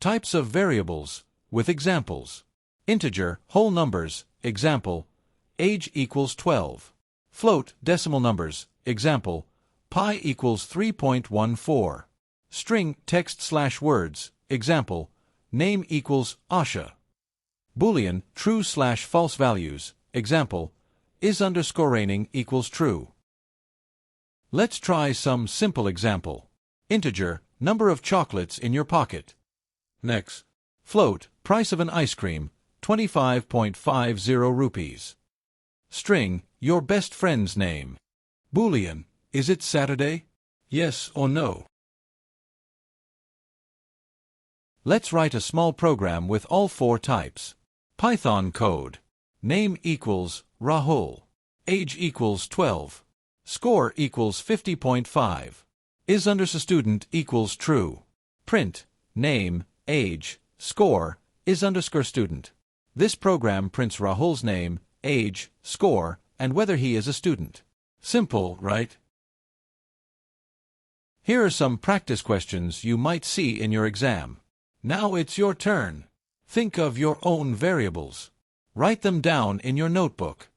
Types of variables, with examples. Integer, whole numbers, example, age equals 12. Float, decimal numbers, example, pi equals 3.14. String, text/words, example, name equals Asha. Boolean, true/false values, example, is_raining equals true. Let's try some simple example. Integer, number of chocolates in your pocket. Next. Float, price of an ice cream, 25.50 rupees. String, your best friend's name. Boolean, is it Saturday? Yes or no? Let's write a small program with all four types. Python code. Name equals Rahul. Age equals 12. Score equals 50.5. Is_student equals true. Print, name, age, score, is_student. This program prints Rahul's name, age, score, and whether he is a student. Simple, right? Here are some practice questions you might see in your exam. Now it's your turn. Think of your own variables. Write them down in your notebook.